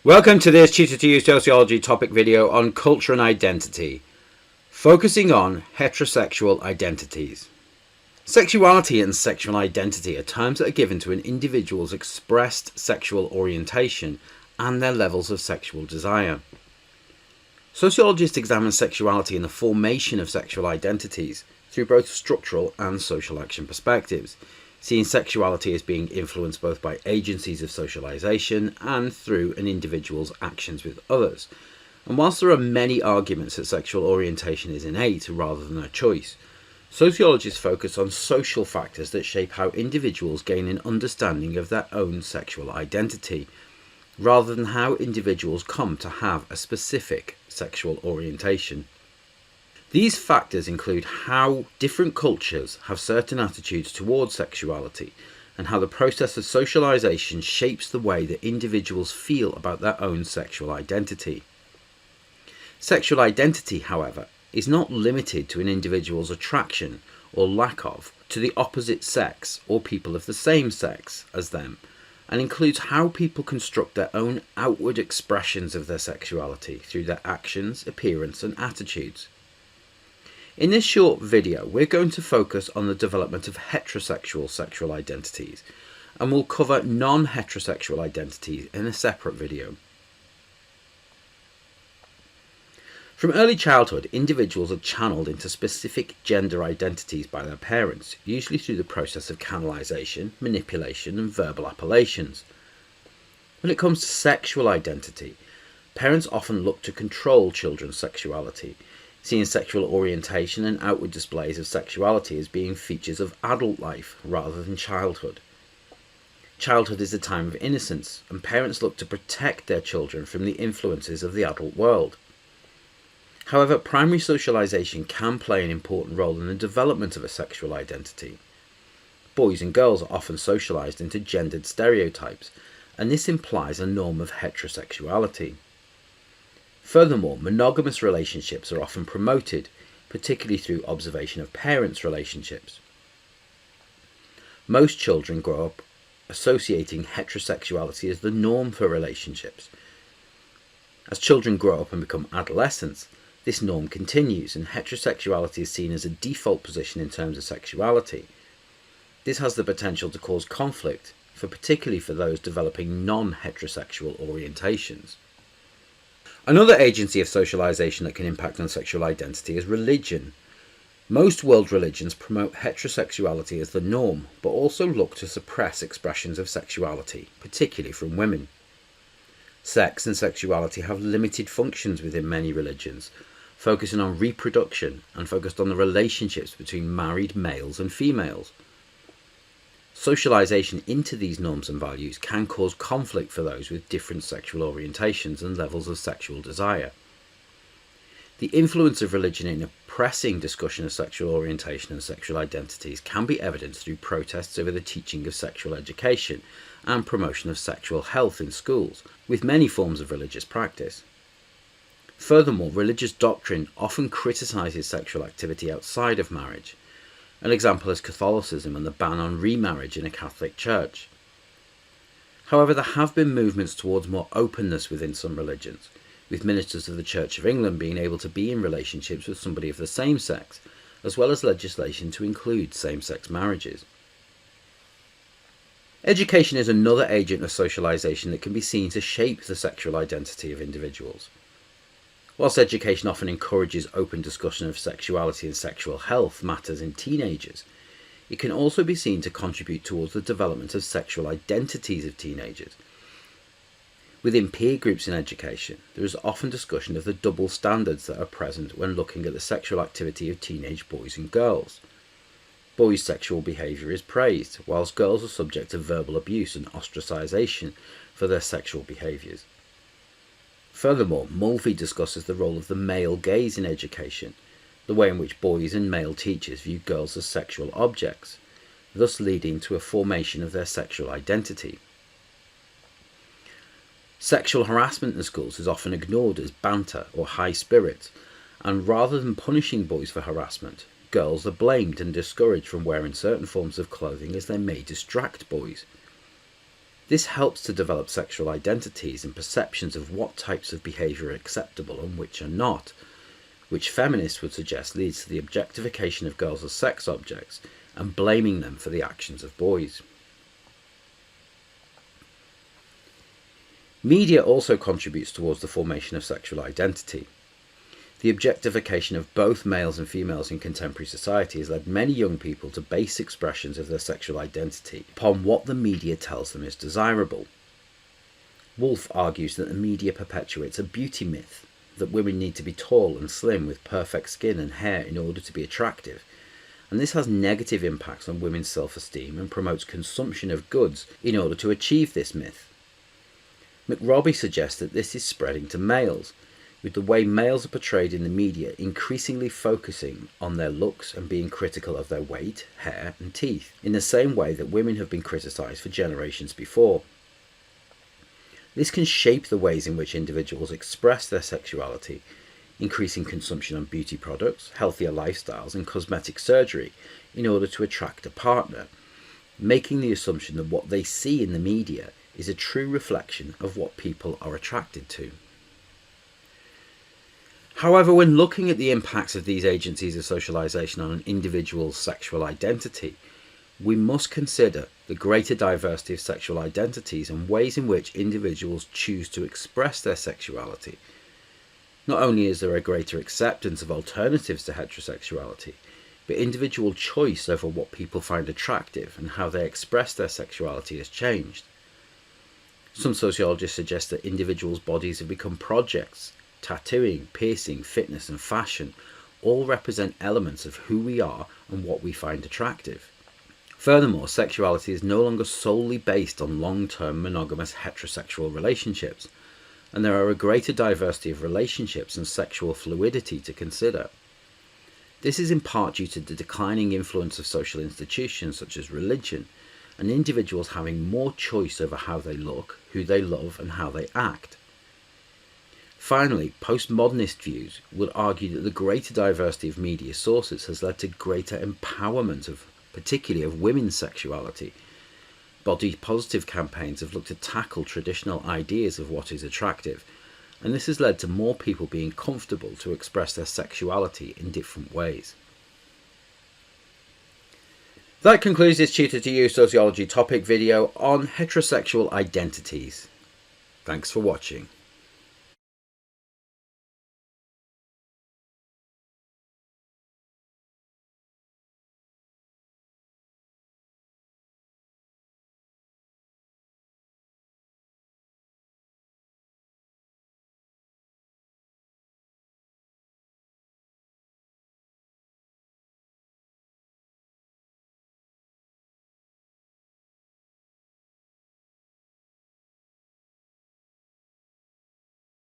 Welcome to this Tutor to You Sociology topic video on culture and identity, focusing on heterosexual identities. Sexuality and sexual identity are terms that are given to an individual's expressed sexual orientation and their levels of sexual desire. Sociologists examine sexuality and the formation of sexual identities through both structural and social action perspectives, seeing sexuality as being influenced both by agencies of socialization and through an individual's actions with others. And whilst there are many arguments that sexual orientation is innate rather than a choice, sociologists focus on social factors that shape how individuals gain an understanding of their own sexual identity, rather than how individuals come to have a specific sexual orientation. These factors include how different cultures have certain attitudes towards sexuality and how the process of socialization shapes the way that individuals feel about their own sexual identity. Sexual identity, however, is not limited to an individual's attraction or lack of to the opposite sex or people of the same sex as them, and includes how people construct their own outward expressions of their sexuality through their actions, appearance, and attitudes. In this short video, we're going to focus on the development of heterosexual sexual identities, and we'll cover non-heterosexual identities in a separate video. From early childhood, individuals are channeled into specific gender identities by their parents, usually through the process of canalization, manipulation, and verbal appellations. When it comes to sexual identity, parents often look to control children's sexuality, seeing sexual orientation and outward displays of sexuality as being features of adult life rather than childhood. Childhood is a time of innocence, and parents look to protect their children from the influences of the adult world. However, primary socialization can play an important role in the development of a sexual identity. Boys and girls are often socialized into gendered stereotypes, and this implies a norm of heterosexuality. Furthermore, monogamous relationships are often promoted, particularly through observation of parents' relationships. Most children grow up associating heterosexuality as the norm for relationships. As children grow up and become adolescents, this norm continues, and heterosexuality is seen as a default position in terms of sexuality. This has the potential to cause conflict, particularly for those developing non-heterosexual orientations. Another agency of socialization that can impact on sexual identity is religion. Most world religions promote heterosexuality as the norm, but also look to suppress expressions of sexuality, particularly from women. Sex and sexuality have limited functions within many religions, focusing on reproduction and focused on the relationships between married males and females. Socialization into these norms and values can cause conflict for those with different sexual orientations and levels of sexual desire. The influence of religion in oppressing discussion of sexual orientation and sexual identities can be evidenced through protests over the teaching of sexual education and promotion of sexual health in schools, with many forms of religious practice. Furthermore, religious doctrine often criticizes sexual activity outside of marriage. An example is Catholicism and the ban on remarriage in a Catholic church. However, there have been movements towards more openness within some religions, with ministers of the Church of England being able to be in relationships with somebody of the same sex, as well as legislation to include same-sex marriages. Education is another agent of socialization that can be seen to shape the sexual identity of individuals. Whilst education often encourages open discussion of sexuality and sexual health matters in teenagers, it can also be seen to contribute towards the development of sexual identities of teenagers. Within peer groups in education, there is often discussion of the double standards that are present when looking at the sexual activity of teenage boys and girls. Boys' sexual behaviour is praised, whilst girls are subject to verbal abuse and ostracisation for their sexual behaviours. Furthermore, Mulvey discusses the role of the male gaze in education, the way in which boys and male teachers view girls as sexual objects, thus leading to a formation of their sexual identity. Sexual harassment in schools is often ignored as banter or high spirits, and rather than punishing boys for harassment, girls are blamed and discouraged from wearing certain forms of clothing as they may distract boys. This helps to develop sexual identities and perceptions of what types of behaviour are acceptable and which are not, which feminists would suggest leads to the objectification of girls as sex objects and blaming them for the actions of boys. Media also contributes towards the formation of sexual identity. The objectification of both males and females in contemporary society has led many young people to base expressions of their sexual identity upon what the media tells them is desirable. Woolf argues that the media perpetuates a beauty myth, that women need to be tall and slim with perfect skin and hair in order to be attractive, and this has negative impacts on women's self-esteem and promotes consumption of goods in order to achieve this myth. McRobbie suggests that this is spreading to males, with the way males are portrayed in the media increasingly focusing on their looks and being critical of their weight, hair and teeth, in the same way that women have been criticised for generations before. This can shape the ways in which individuals express their sexuality, increasing consumption of beauty products, healthier lifestyles and cosmetic surgery in order to attract a partner, making the assumption that what they see in the media is a true reflection of what people are attracted to. However, when looking at the impacts of these agencies of socialization on an individual's sexual identity, we must consider the greater diversity of sexual identities and ways in which individuals choose to express their sexuality. Not only is there a greater acceptance of alternatives to heterosexuality, but individual choice over what people find attractive and how they express their sexuality has changed. Some sociologists suggest that individuals' bodies have become projects. Tattooing, piercing, fitness and fashion all represent elements of who we are and what we find attractive. Furthermore, sexuality is no longer solely based on long-term monogamous heterosexual relationships, and there are a greater diversity of relationships and sexual fluidity to consider. This is in part due to the declining influence of social institutions such as religion, and individuals having more choice over how they look, who they love and how they act. Finally, postmodernist views would argue that the greater diversity of media sources has led to greater empowerment particularly of women's sexuality. Body positive campaigns have looked to tackle traditional ideas of what is attractive, and this has led to more people being comfortable to express their sexuality in different ways. That concludes this Tutor to You Sociology topic video on heterosexual identities. Thanks for watching.